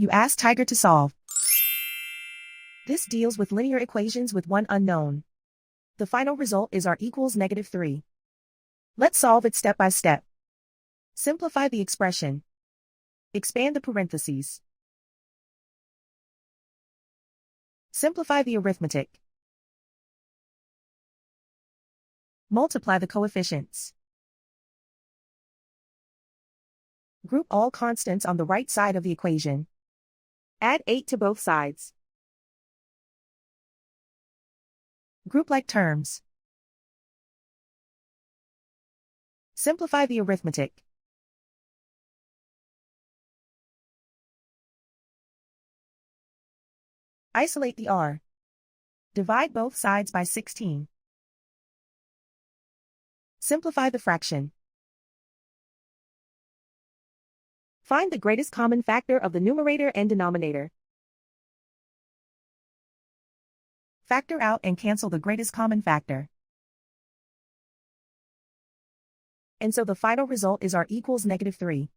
You ask Tiger to solve. This deals with linear equations with one unknown. The final result is r equals -3. Let's solve it step by step. Simplify the expression. Expand the parentheses. Simplify the arithmetic. Multiply the coefficients. Group all constants on the right side of the equation. Add 8 to both sides. Group like terms. Simplify the arithmetic. Isolate the r. Divide both sides by 16. Simplify the fraction. Find the greatest common factor of the numerator and denominator. Factor out and cancel the greatest common factor. And so the final result is r equals -3.